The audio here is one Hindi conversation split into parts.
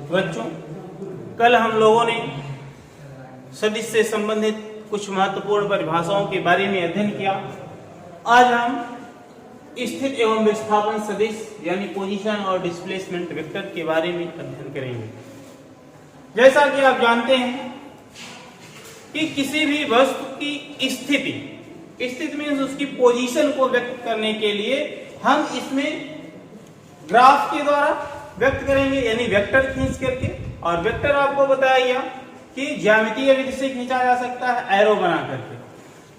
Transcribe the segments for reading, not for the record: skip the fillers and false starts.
बच्चों, कल हम लोगों ने सदिश से संबंधित कुछ महत्वपूर्ण परिभाषाओं के बारे में अध्ययन किया। आज हम स्थित एवं विस्थापन सदिश यानी पोजीशन और डिस्प्लेसमेंट वेक्टर के बारे में अध्ययन करेंगे। जैसा कि आप जानते हैं कि किसी भी वस्तु की स्थिति मीन्स उसकी पोजीशन को व्यक्त करने के लिए हम इसमें ग्राफ के द्वारा व्यक्त करेंगे, यानी वेक्टर खींच करके। और वेक्टर आपको बताया गया कि ज्यामितीय विधि से खींचा जा सकता है, एरो बना करके।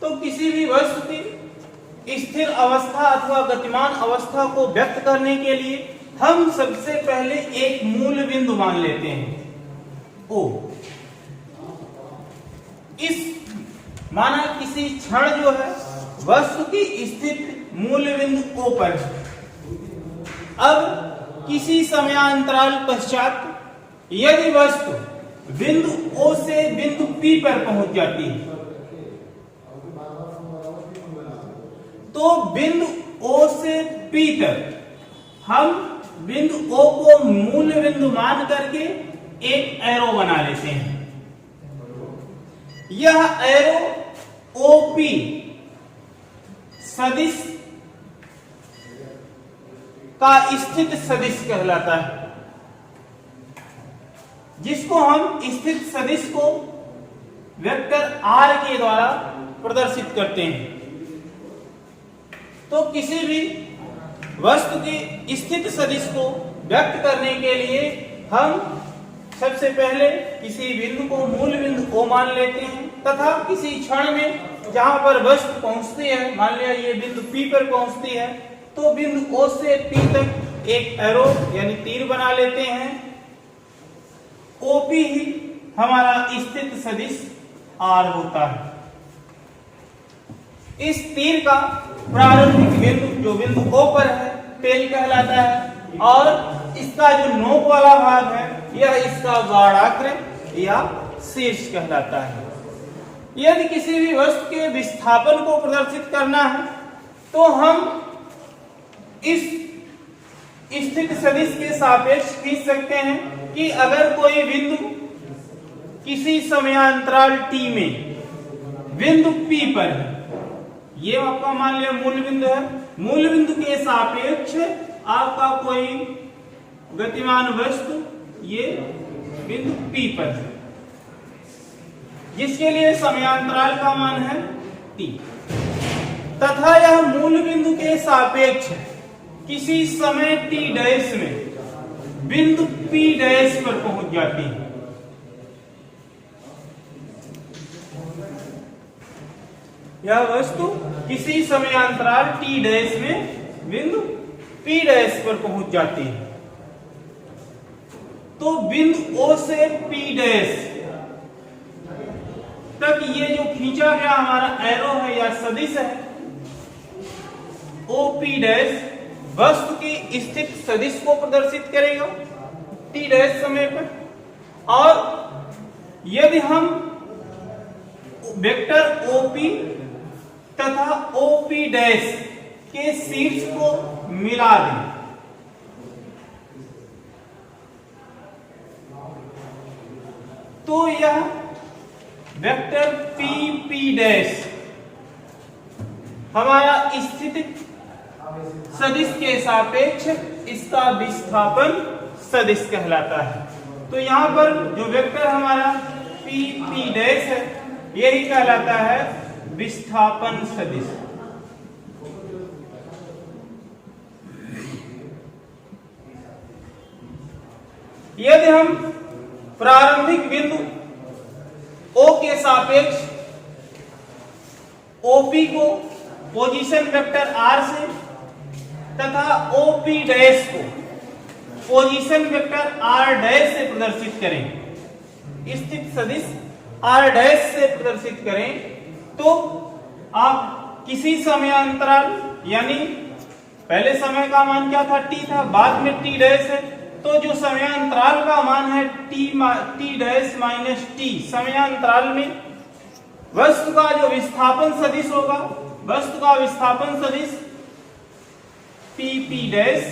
तो किसी भी वस्तु की स्थिर अवस्था अथवा गतिमान अवस्था को व्यक्त करने के लिए हम सबसे पहले एक मूल बिंदु मान लेते हैं O। इस माना किसी क्षण जो है वस्तु की स्थिति मूल बिंदु O पर है। अब किसी समयांतराल पश्चात यदि वस्तु बिंदु O से बिंदु P पर पहुंच जाती है तो बिंदु O से P तक हम बिंदु O को मूल बिंदु मान करके एक एरो बना लेते हैं। यह एरो OP सदिश का स्थित सदिश कहलाता है, जिसको हम स्थित सदिश को वेक्टर R के द्वारा प्रदर्शित करते हैं। तो किसी भी वस्तु के स्थित सदिश को व्यक्त करने के लिए हम सबसे पहले किसी बिंदु को मूल बिंदु O मान लेते हैं तथा किसी क्षण में जहां पर वस्तु पहुंचती है, मान लिया ये बिंदु P पर पहुंचती है, तो बिंदु O से P तक एक एरो यानी तीर बना लेते हैं। OP ही हमारा स्थित सदिश R होता है। इस तीर का प्रारंभिक बिंदु जो बिंदु O पर है टेल कहलाता है, और इसका जो नोक वाला भाग है यह इसका गाढ़ाग्र या शीर्ष कहलाता है। यदि किसी भी वस्तु के विस्थापन को प्रदर्शित करना है तो हम इस स्थित सदिश के सापेक्ष खींच सकते हैं कि अगर कोई बिंदु किसी समयांतराल T में बिंदु P पर है, ये आपका मान लिया मूल बिंदु है, मूल बिंदु के सापेक्ष आपका कोई गतिमान वस्तु ये बिंदु P पर है, जिसके लिए समयांतराल का मान है T, तथा यह मूल बिंदु के सापेक्ष किसी समय t डैश में बिंदु P डैश पर पहुंच जाती है। यह वस्तु किसी समयांतराल t डैश में बिंदु P डैश पर पहुंच जाती है। तो बिंदु O से P डैश तक ये जो खींचा गया हमारा एरो है या सदिश है OP डैश वस्तु की स्थित सदिश को प्रदर्शित करेगा t डैश समय पर। और यदि हम वेक्टर OP तथा OP डैश के शीर्ष को मिला दें तो यह वेक्टर PP डैश हमारा स्थित सदिश के सापेक्ष इसका विस्थापन सदिश कहलाता है। तो यहां पर जो वेक्टर हमारा PP डैश है यही कहलाता है विस्थापन सदिश। यदि हम प्रारंभिक बिंदु O के सापेक्ष OP को पोजीशन वेक्टर R से तथा OP डैश को पोजीशन वेक्टर R डैश से प्रदर्शित करें, स्थित सदिश R डैश से प्रदर्शित करें, तो आप किसी समयांतराल यानी पहले समय का मान क्या था t था, बाद में t डैश है, तो जो समयांतराल का मान है t डैश माइनस t, समयांतराल में वस्तु का जो विस्थापन सदिश होगा, वस्तु का विस्थापन सदिश PP डैश,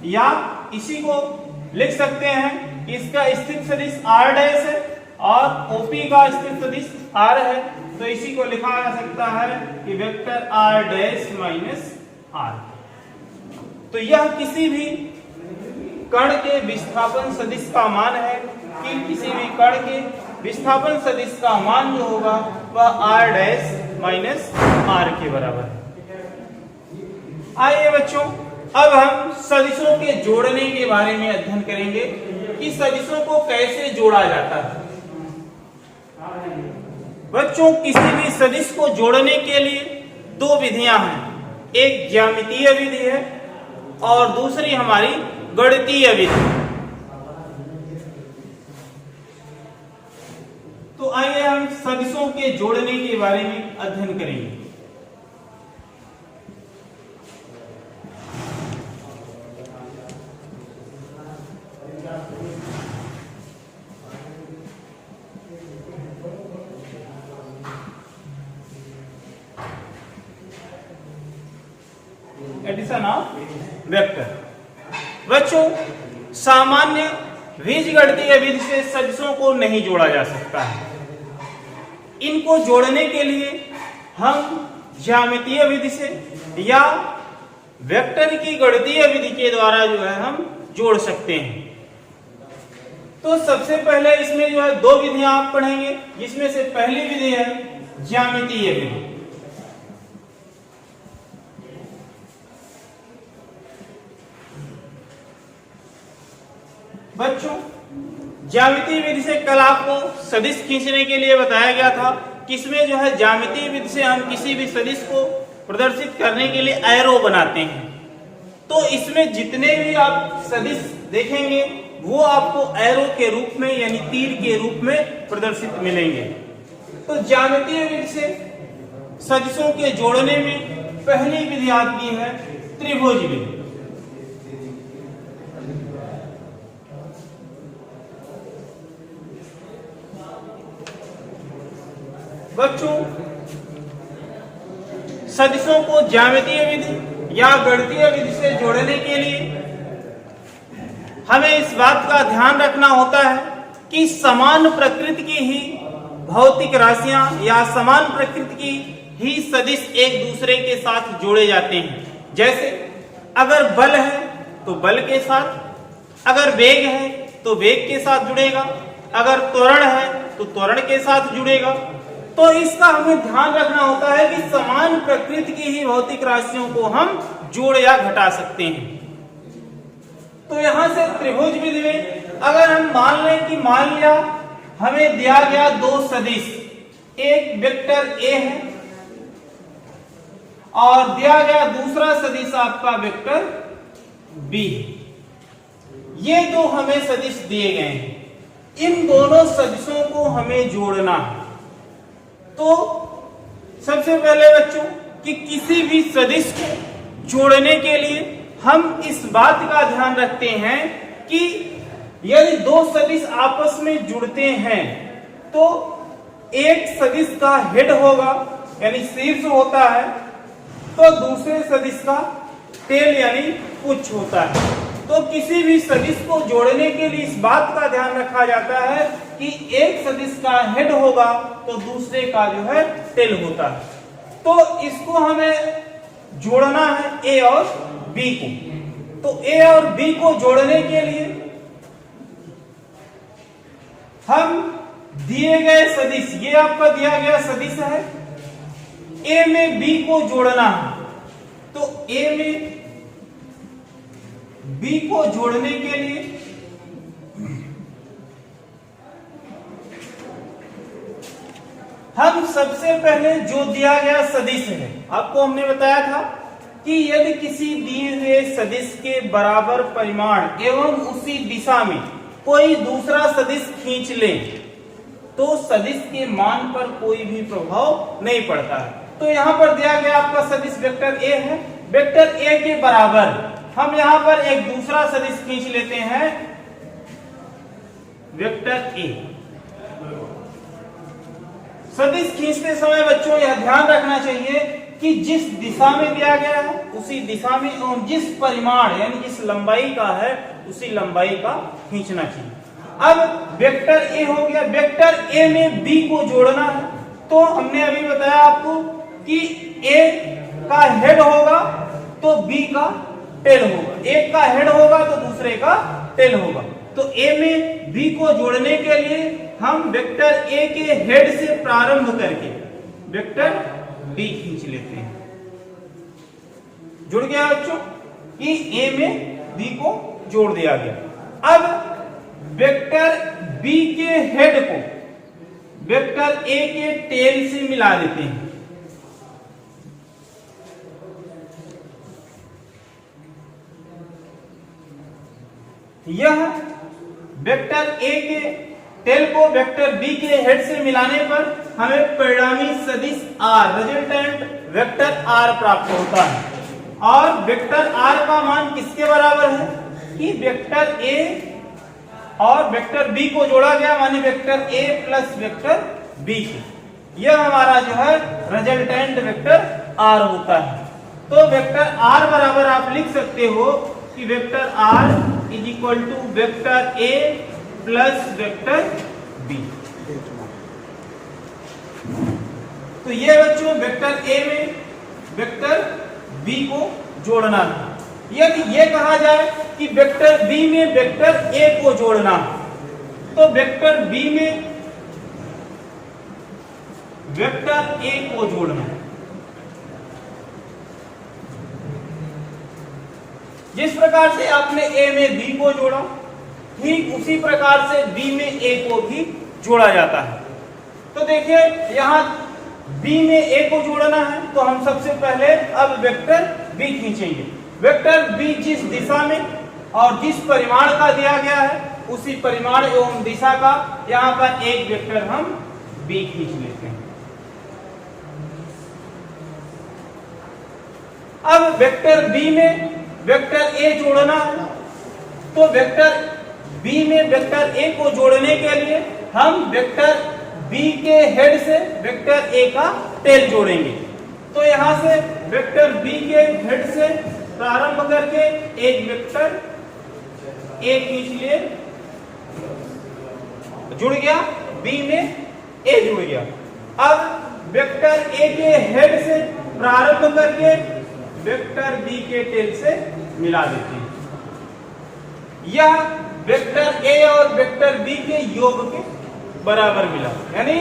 या इसी को लिख सकते हैं इसका स्थिर सदिश r डैश है और OP का स्थिर सदिश r है, तो इसी को लिखा जा सकता है कि vector r dash minus r। तो यह किसी भी कण के विस्थापन सदिश का मान है कि किसी भी कण के विस्थापन सदिश का मान जो होगा वह r डैश माइनस r के बराबर है। आइए बच्चों, अब हम सदिशों के जोड़ने के बारे में अध्ययन करेंगे कि सदिशों को कैसे जोड़ा जाता है। बच्चों, किसी भी सदिश को जोड़ने के लिए दो विधियां हैं, एक ज्यामितीय विधि है और दूसरी हमारी गणितीय विधि। तो आइए हम सदिशों के जोड़ने के बारे में अध्ययन करेंगे। Addition of vector. बच्चों, सामान्य बीजगणितीय विधि से सदिशों को नहीं जोड़ा जा सकता है। इनको जोड़ने के लिए हम ज्यामितीय विधि से या वेक्टर की गणितीय विधि के द्वारा जो है हम जोड़ सकते हैं। तो सबसे पहले इसमें जो है दो विधियां आप पढ़ेंगे, जिसमें से पहली विधि है ज्यामितीय विधि। बच्चों, ज्यामितीय विधि से कल आपको सदिश खींचने के लिए बताया गया था कि इसमें जो है ज्यामितीय विधि से हम किसी भी सदिश को प्रदर्शित करने के लिए एरो बनाते हैं। तो इसमें जितने भी आप सदिश देखेंगे वो आपको एरो के रूप में यानी तीर के रूप में प्रदर्शित मिलेंगे। तो ज्यामितीय विधि से सदिशों के जोड़ने में पहली विधि आपकी है त्रिभुज विधि। बच्चों, सदिशों को ज्यामितीय विधि या गणितीय विधि से जोड़ने के लिए हमें इस बात का ध्यान रखना होता है कि समान प्रकृति की ही भौतिक राशियां या समान प्रकृति की ही सदिश एक दूसरे के साथ जोड़े जाते हैं। जैसे अगर बल है तो बल के साथ, अगर वेग है तो वेग के साथ जुड़ेगा, अगर त्वरण है तो त्वरण के साथ जुड़ेगा। तो इसका हमें ध्यान रखना होता है कि समान प्रकृति की ही भौतिक राशियों को हम जोड़ या घटा सकते हैं। तो यहां से त्रिभुज विधि में अगर हम मान लें कि मान लिया हमें दिया गया दो सदिश, एक वेक्टर ए है और दिया गया दूसरा सदिश आपका वेक्टर बी। ये दो हमें सदिश दिए गए हैं, इन दोनों सदिशों को हमें जोड़ना है। तो सबसे पहले बच्चों कि किसी भी सदिश को जोड़ने के लिए हम इस बात का ध्यान रखते हैं कि यदि दो सदिश आपस में जुड़ते हैं तो एक सदिश का हेड होगा यानी शीर्ष होता है, तो दूसरे सदिश का टेल यानी पुच्छ होता है। तो किसी भी सदिश को जोड़ने के लिए इस बात का ध्यान रखा जाता है कि एक सदिश का हेड होगा तो दूसरे का जो है टेल होता है। तो इसको हमें जोड़ना है ए और बी को। तो ए और बी को जोड़ने के लिए हम दिए गए सदिश, ये आपका दिया गया सदिश है, ए में बी को जोड़ना है। तो ए में बी को जोड़ने के लिए हम सबसे पहले जो दिया गया सदिश है, आपको हमने बताया था कि यदि किसी दिए हुए सदिश के बराबर परिमाण एवं उसी दिशा में कोई दूसरा सदिश खींच ले तो सदिश के मान पर कोई भी प्रभाव नहीं पड़ता है। तो यहां पर दिया गया आपका सदिश वेक्टर ए है, वेक्टर ए के बराबर हम यहां पर एक दूसरा सदिश खींच लेते हैं वेक्टर ए। सदिश खींचते समय बच्चों यह ध्यान रखना चाहिए कि जिस दिशा में दिया गया है उसी दिशा में जिस परिमाण यानी जिस लंबाई का है उसी लंबाई का खींचना चाहिए। अब वेक्टर ए हो गया, वेक्टर ए में बी को जोड़ना है। तो हमने अभी बताया आपको कि ए का हेड होगा तो बी का टेल होगा, एक का हेड होगा तो दूसरे का टेल होगा। तो ए में बी को जोड़ने के लिए हम वेक्टर ए के हेड से प्रारंभ करके वेक्टर बी खींच लेते हैं। जुड़ गया बच्चों कि ए में बी को जोड़ दिया गया। अब वेक्टर बी के हेड को वेक्टर ए के टेल से मिला देते हैं। यह वेक्टर ए के टेल को वेक्टर बी के हेड से मिलाने पर हमें परिणामी सदिश आर, रिजल्टेंट वेक्टर आर प्राप्त होता है। और वेक्टर आर का मान किसके बराबर है कि वेक्टर ए और वेक्टर बी को जोड़ा गया, माने vector A plus vector B के। यह हमारा जो है रिजल्टेंट वेक्टर आर होता है। तो वेक्टर आर बराबर आप लिख सकते हो कि vector R is equal to vector A plus vector B. तो ये बच्चों वेक्टर ए में वेक्टर बी को जोड़ना है। यदि ये कहा जाए कि वेक्टर बी में वेक्टर ए को जोड़ना तो वेक्टर बी में वेक्टर ए को जोड़ना, जिस प्रकार से आपने ए में बी को जोड़ा ठीक उसी प्रकार से बी में ए को भी जोड़ा जाता है। तो देखिए यहां बी में ए को जोड़ना है तो हम सबसे पहले अब वेक्टर बी खींचेंगे। वेक्टर बी जिस दिशा में और जिस परिमाण का दिया गया है उसी परिमाण एवं दिशा का यहां पर एक वेक्टर हम बी खींच लेते हैं। अब वेक्टर बी में वेक्टर ए जोड़ना है तो वेक्टर बी में वेक्टर ए को जोड़ने के लिए हम वेक्टर बी के हेड से वेक्टर ए का टेल जोड़ेंगे। तो यहां से वेक्टर बी के हेड से प्रारंभ करके एक वेक्टर ए खींच लिए, जुड़ गया, बी में ए जुड़ गया। अब वेक्टर ए के हेड से प्रारंभ करके वेक्टर बी के टेल से मिला देते हैं। यह वेक्टर ए और वेक्टर बी के योग के बराबर मिला, यानी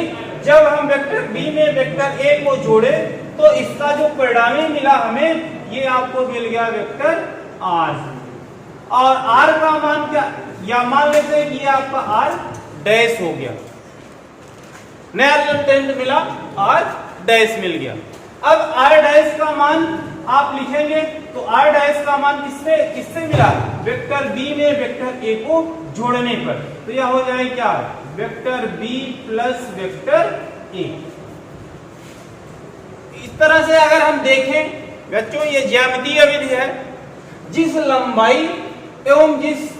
जब हम वेक्टर बी में वेक्टर ए को जोड़े तो इसका जो परिणामी मिला हमें ये आपको मिल गया वेक्टर आर। और आर का मान क्या, या मान लेते हैं कि ये आपका आर डैश हो गया, नया रिजल्टेंट मिला आर डैश मिल गया। अब आर डैश का मान आप लिखेंगे तो आर डैश का मान किससे मिला, वेक्टर बी में वेक्टर ए को जोड़ने पर। तो यह हो जाए क्या, vector B plus vector A. इस तरह से अगर हम देखें बच्चों ये ज्यामितीय विधि है, जिस लंबाई एवं जिस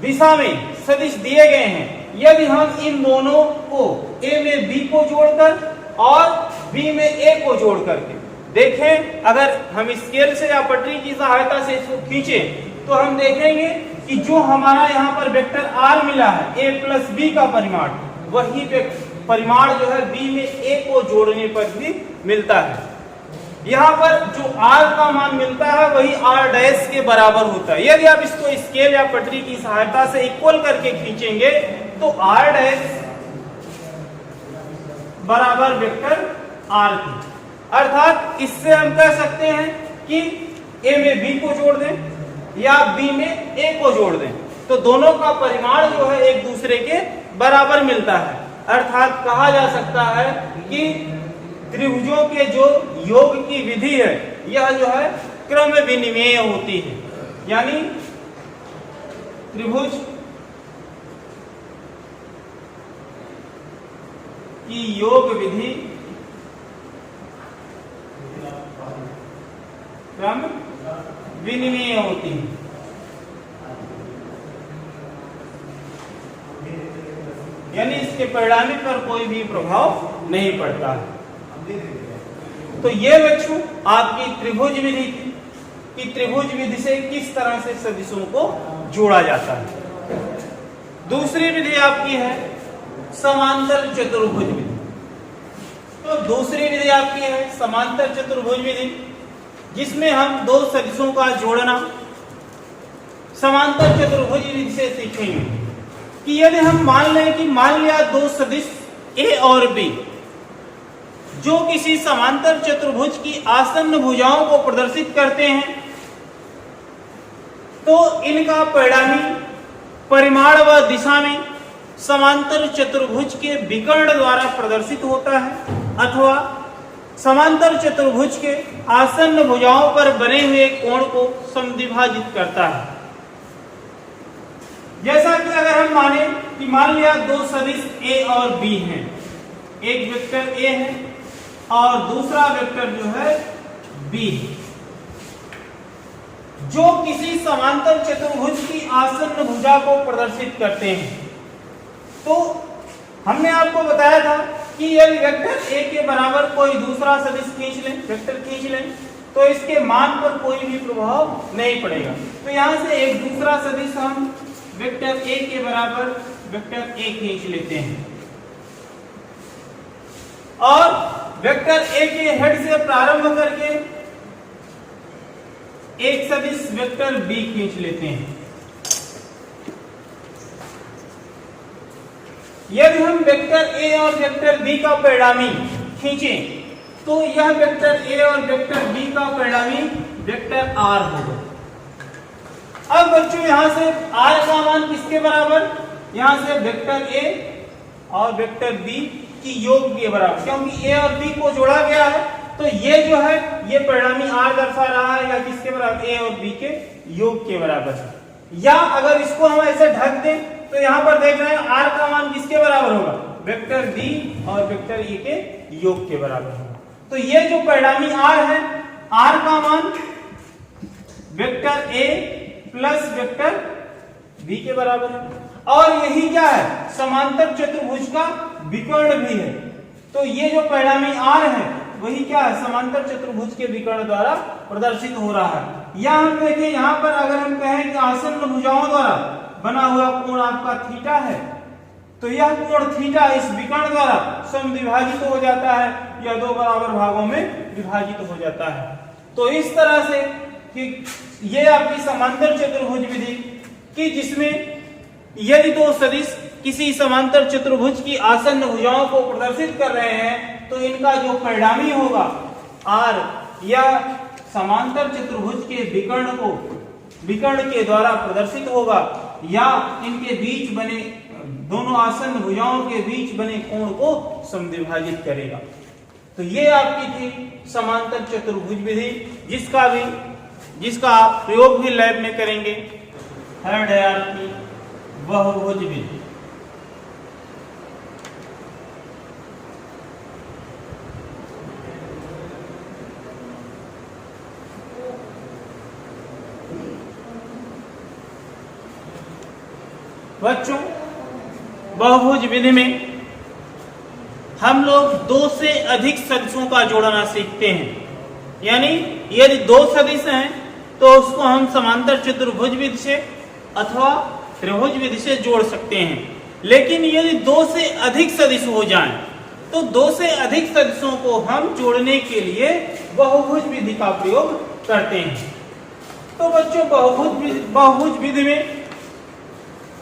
दिशा में सदिश दिए गए हैं यदि हम इन दोनों को ए में बी को जोड़कर और बी में ए को जोड़ करके देखें, अगर हम स्केल से या पटरी की सहायता से इसको खींचें तो हम देखेंगे कि जो हमारा यहाँ पर वेक्टर आर मिला है ए प्लस बी का परिमाण, वही परिमाण जो है बी में ए को जोड़ने पर भी मिलता है। यहाँ पर जो आर का मान मिलता है वही आर डैश के बराबर होता है। यदि आप इसको स्केल या पटरी की सहायता से इक्वल करके खींचेंगे तो आर डैश बराबर वेक्टर आर की, अर्थात इससे हम कह सकते हैं कि ए में बी को जोड़ दें या बी में ए को जोड़ दें तो दोनों का परिमाण जो है एक दूसरे के बराबर मिलता है। अर्थात कहा जा सकता है कि त्रिभुजों के जो योग की विधि है यह जो है क्रम विनिमेय होती है, यानी त्रिभुज की योग विधि क्रम विनिमेय होती है। यानी इसके परिणामी पर कोई भी प्रभाव नहीं पड़ता है। तो ये बच्चों आपकी त्रिभुज विधि थी कि त्रिभुज विधि से किस तरह से सदिशों को जोड़ा जाता है। दूसरी विधि आपकी है समांतर चतुर्भुज विधि। तो दूसरी विधि आपकी है समांतर चतुर्भुज विधि, जिसमें हम दो सदिशों का जोड़ना समांतर चतुर्भुज विधि से सीखेंगे। कि यदि हम मान लिया दो सदिश ए और बी जो किसी समांतर चतुर्भुज की आसन्न भुजाओं को प्रदर्शित करते हैं, तो इनका परिणामी परिमाण व दिशा में समांतर चतुर्भुज के विकर्ण द्वारा प्रदर्शित होता है अथवा समांतर चतुर्भुज के आसन्न भुजाओं पर बने हुए कोण को समद्विभाजित करता है। जैसा कि अगर हम माने कि मान लिया दो सदिश ए और बी हैं, एक वेक्टर ए है और दूसरा वेक्टर जो है बी, जो किसी समांतर चतुर्भुज की आसन्न भुजा को प्रदर्शित करते हैं। तो हमने आपको बताया था कि यदि वेक्टर ए के बराबर कोई दूसरा सदिश वेक्टर खींच लें तो इसके मान पर कोई भी प्रभाव नहीं पड़ेगा। तो यहां से एक दूसरा सदिश हम वेक्टर ए के बराबर वेक्टर ए खींच लेते हैं और वेक्टर ए के हेड से प्रारंभ करके एक सदिश वेक्टर बी खींच लेते हैं। यदि हम वेक्टर ए और वेक्टर बी का परिणामी खींचें तो यह वेक्टर ए और वेक्टर बी का परिणामी वेक्टर आर होगा। अब बच्चों यहां से आर का मान किसके बराबर, यहां से वेक्टर ए और वेक्टर बी की योग के बराबर, क्योंकि ए और बी को जोड़ा गया है तो ये जो है ये परिणामी आर दर्शा रहा है या किसके बराबर, ए और बी के योग के बराबर है। या अगर इसको हम ऐसे ढक दें तो यहां पर देख रहे हैं आर का मान किसके बराबर होगा, वेक्टर बी और वेक्टर ई के योग के बराबर होगा। तो ये जो परिणामी आर है, आर का मान vector A plus vector B के बराबर है और यही क्या है, समांतर चतुर्भुज का विकर्ण भी है। तो ये जो परिणामी आर है वही क्या है, समांतर चतुर्भुज के विकर्ण द्वारा प्रदर्शित हो रहा है। या हम देखें यहाँ पर अगर हम कहें कि आसन्न भुजाओं द्वारा बना हुआ कोण आपका थीटा है, तो यह कोण थीटा इस विकर्ण द्वारा समद्विभाजित हो जाता है या दो बराबर भागों में विभाजित हो जाता है। तो इस तरह से कि ये आपकी समांतर चतुर्भुज विधि कि जिसमें यदि दो सदिश किसी समांतर चतुर्भुज की आसन्न भुजाओं को प्रदर्शित कर रहे हैं तो इनका जो परिणामी होगा आर या समांतर चतुर्भुज के विकर्ण के द्वारा प्रदर्शित होगा या इनके बीच बने दोनों आसन्न भुजाओं के बीच बने कोण को समद्विभाजित करेगा। तो ये आपकी थी समांतर चतुर्भुज विधि, जिसका आप प्रयोग भी लैब में करेंगे। थर्ड है आपकी बहुभुज विधि। बच्चों बहुभुज विधि में हम लोग दो से अधिक सदिशों का जोड़ना सीखते हैं। यानी यदि दो सदिश हैं तो उसको हम समांतर चतुर्भुज विधि से अथवा त्रिभुज विधि से जोड़ सकते हैं। लेकिन यदि दो से अधिक सदिश हो जाएं तो दो से अधिक सदिशों को हम जोड़ने के लिए बहुभुज विधि का प्रयोग करते हैं। तो बच्चों बहुभुज विधि में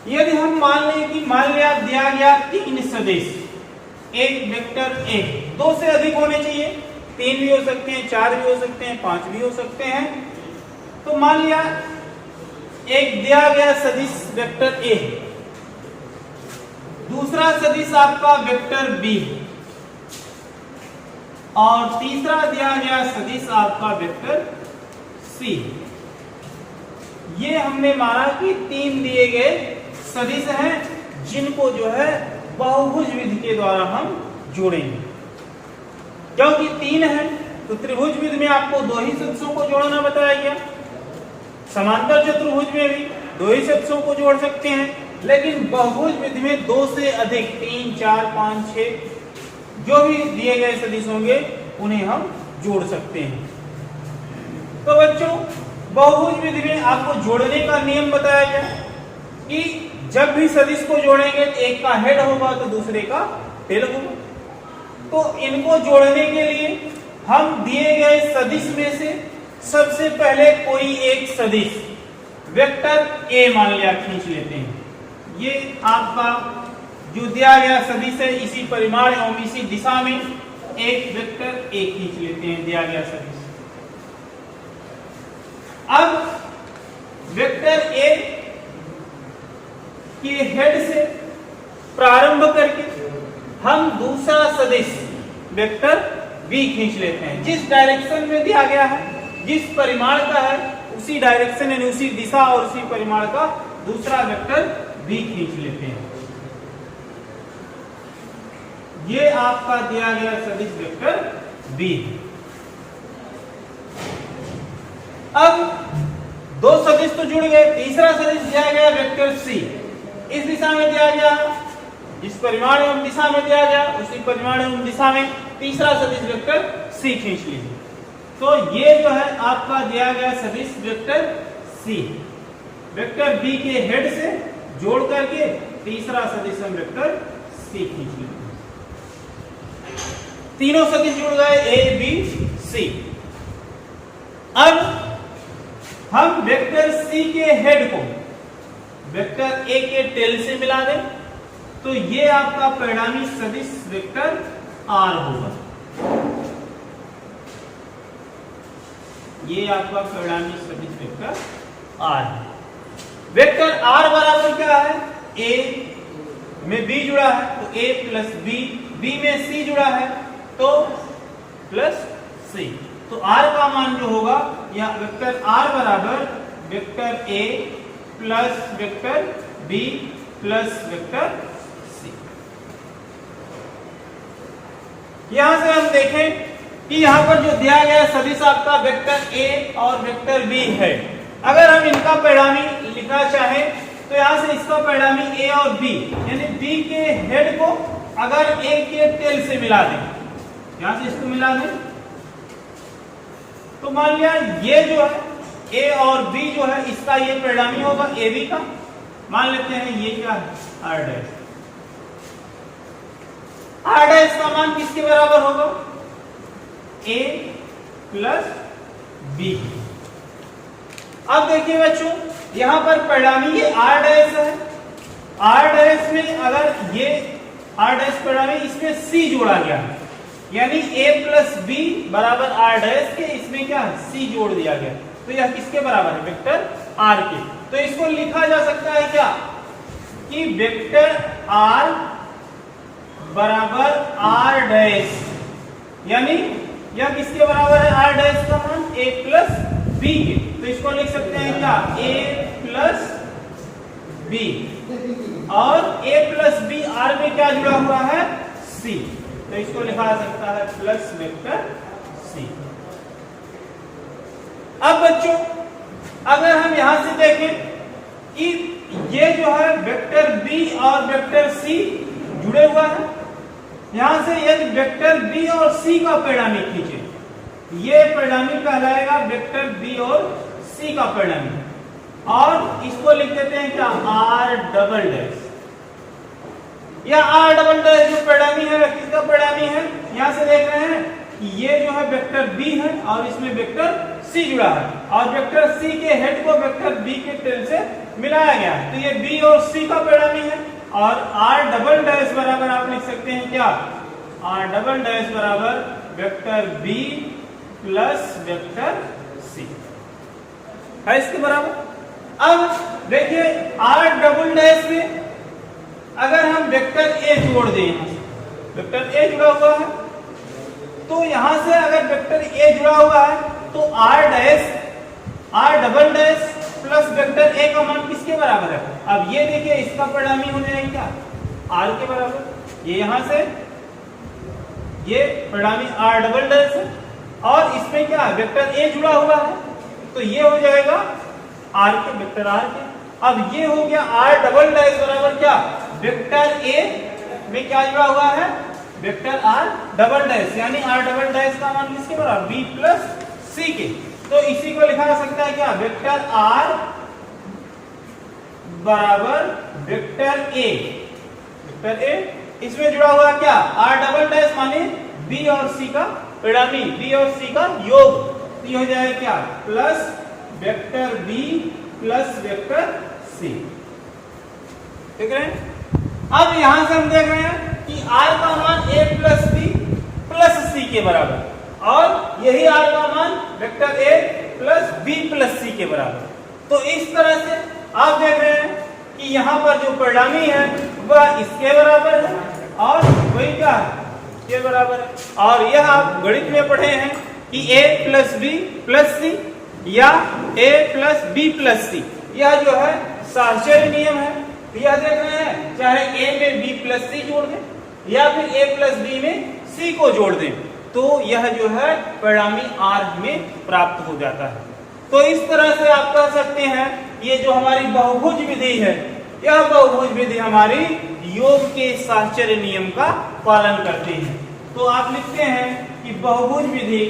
यदि हम मान लिया दिया गया तीन सदिश, एक वेक्टर ए, दो से अधिक होने चाहिए, तीन भी हो सकते हैं, चार भी हो सकते हैं, पांच भी हो सकते हैं। तो मान लिया एक दिया गया सदिश वेक्टर ए, दूसरा सदिश आपका वेक्टर बी और तीसरा दिया गया सदिश आपका वेक्टर सी। ये हमने माना कि तीन दिए गए सदिश हैं जिनको जो है बहुभुज विधि के द्वारा हम जोड़ेंगे। क्योंकि तीन है तो त्रिभुज विधि में आपको दो ही सदिशों को जोड़ना बताया गया, समांतर चतुर्भुज में भी दो ही सदिशों को जोड़ सकते हैं, लेकिन बहुभुज विधि में दो से अधिक, तीन, चार, पांच, छह जो भी दिए गए सदिश होंगे उन्हें हम जोड़ सकते हैं। तो बच्चों बहुभुज विधि में आपको जोड़ने का नियम बताया गया कि जब भी सदिश को जोड़ेंगे तो एक का हेड होगा तो दूसरे का टेल होगा। तो इनको जोड़ने के लिए हम दिए गए सदिश में से सबसे पहले कोई एक सदिश वेक्टर ए मान लिया खींच लेते हैं। ये आपका जो दिया गया सदिश है, इसी परिमाण एवं इसी दिशा में एक वेक्टर ए खींच लेते हैं दिया गया सदिश। अब वेक्टर ए के हेड से प्रारंभ करके हम दूसरा सदिश वेक्टर बी खींच लेते हैं। जिस डायरेक्शन में दिया गया है, जिस परिमाण का है, उसी डायरेक्शन यानी उसी दिशा और उसी परिमाण का दूसरा वेक्टर बी खींच लेते हैं। ये आपका दिया गया सदिश वेक्टर बी। अब दो सदिश तो जुड़ गए, तीसरा सदिश दिया गया वेक्टर सी। इस दिशा में दिया गया, जिस परिमाण एवं दिशा में दिया गया उसी परिमाण एवं दिशा में तीसरा सदिश वेक्टर सी खींच लीजिए। तो ये जो है आपका दिया गया सदिश वेक्टर सी, वेक्टर बी के हेड से जोड़ करके तीसरा सदिश हम वेक्टर सी खींच लेते हैं। तीनों सदिश जुड़ गए ए बी सी। अब हम वेक्टर सी के हेड को वेक्टर ए के टेल से मिला दें तो ये आपका परिणामी सदिश वेक्टर आर होगा। ये आपका परिणामी सदिश वेक्टर आर है। वेक्टर आर बराबर क्या है? ए में बी जुड़ा है तो ए प्लस बी, बी में सी जुड़ा है तो प्लस सी। तो आर का मान जो होगा या वेक्टर आर बराबर vector A plus vector B plus vector C. यहां से हम देखें कि यहां पर जो दिया गया सदिश आपका वेक्टर ए और वेक्टर बी है, अगर हम इनका परिणामी लिखना चाहें तो यहां से इसका परिणामी ए और बी यानी बी के हेड को अगर ए के टेल से मिला दें, यहां से इसको मिला दें तो मान लिया ये जो है ए और बी जो है इसका ये परिणामी होगा ए बी का। मान लेते हैं ये क्या है? Are dash. आर डैश का मान किसके बराबर होगा? ए प्लस बी। अब देखिए बच्चों यहां पर परिणामी ये आर डैश है, आर डैश में अगर ये आर डैश परिणामी इसमें सी जोड़ा गया है यानी ए प्लस बी बराबर आर डैश के, इसमें क्या है? सी जोड़ दिया गया तो यह किसके बराबर है? वेक्टर आर के। तो इसको लिखा जा सकता है क्या कि वेक्टर आर बराबर आर डैश, यानी यह किसके बराबर है? आर डैश का मान ए प्लस बी के। तो इसको लिख सकते हैं क्या? ए प्लस बी, और ए प्लस बी आर में क्या जुड़ा हुआ है? सी। तो इसको लिखा जा सकता है प्लस वेक्टर सी। अब बच्चों अगर हम यहां से देखें कि ये जो है वेक्टर बी और वेक्टर सी जुड़े हुआ है, यहां से यदि वेक्टर बी और सी का परिणामी खींचे, ये परिणामी कहलाएगा वेक्टर बी और सी का परिणामी, और इसको लिख देते हैं क्या? R double dash. या आर डबल डैश जो परिणामी है किसका परिणामी है? यहां से देख रहे हैं कि ये जो है वेक्टर बी है और इसमें वेक्टर सी जुड़ा है, और वेक्टर सी के हेड को वेक्टर बी के टेल से मिलाया गया है तो ये बी और सी का परिणामी है। और आर डबल डैश बराबर आप लिख सकते हैं क्या? आर डबल डैश बराबर vector B plus vector C है इसके बराबर। अब देखिए आर डबल डैश में अगर हम वेक्टर ए जोड़ दें, यहां से वेक्टर ए जुड़ा हुआ है तो यहां से अगर वेक्टर ए जुड़ा हुआ है तो R dash R double dash plus vector A का मान किसके बराबर है? अब ये देखिए इसका परिणामी हो जाएगा क्या? आर के बराबर। ये यहां से ये परिणामी आर डबल डैश है और इसमें क्या है? वेक्टर ए जुड़ा हुआ है तो ये हो जाएगा आर के, वेक्टर आर के। अब ये हो गया आर डबल डैश बराबर क्या? वेक्टर ए में क्या जुड़ा हुआ है? वेक्टर आर डबल डैश, यानी आर डबल डैश का मान किसके बराबर? बी प्लस सी के। तो इसी को लिखा जा सकता है क्या? वेक्टर आर बराबर वेक्टर ए। वेक्टर ए इसमें जुड़ा हुआ क्या, आर डबल डैश माने बी और सी का परिणामी, बी और सी का योग, तो ये हो जाएगा क्या, plus vector B plus vector C. देख रहे हैं। अब यहां से हम देख रहे हैं कि आर का मान A plus B plus C के बराबर, और यही आर का मान vector A plus B plus C के बराबर। तो इस तरह से आप देख रहे हैं कि यहाँ पर जो परिणामी है वह इसके बराबर है और वही क्या है, इसके बराबर है। और यह आप गणित में पढ़े हैं कि a प्लस बी प्लस सी या a प्लस बी प्लस सी, यह जो है साहचर्य नियम है। यह देख रहे हैं, चाहे a में b प्लस सी जोड़ दें या फिर a प्लस बी में c को जोड़ दें, तो यह जो है परिणामी r में प्राप्त हो जाता है। तो इस तरह से आप कह सकते हैं ये जो हमारी बहुभुज विधि है, यह बहुभुज विधि हमारी योग के साहचर्य नियम का पालन करती है। तो आप लिखते हैं कि बहुभुज विधि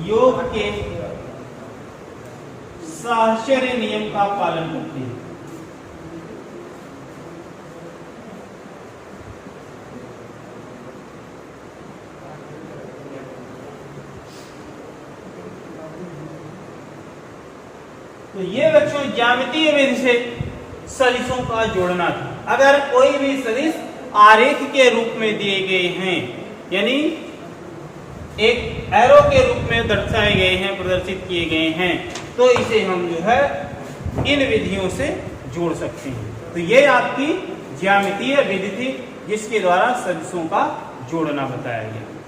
योग के साहचर्य नियम का पालन करती है। तो ये बच्चों ज्यामितीय विधि से सदिशों का जोड़ना था। अगर कोई भी सदिश आरेख के रूप में दिए गए हैं, यानी एक एरो के रूप में दर्शाए गए हैं, प्रदर्शित किए गए हैं, तो इसे हम जो है इन विधियों से जोड़ सकते हैं। तो ये आपकी ज्यामितीय विधि थी जिसके द्वारा सदिशों का जोड़ना बताया गया।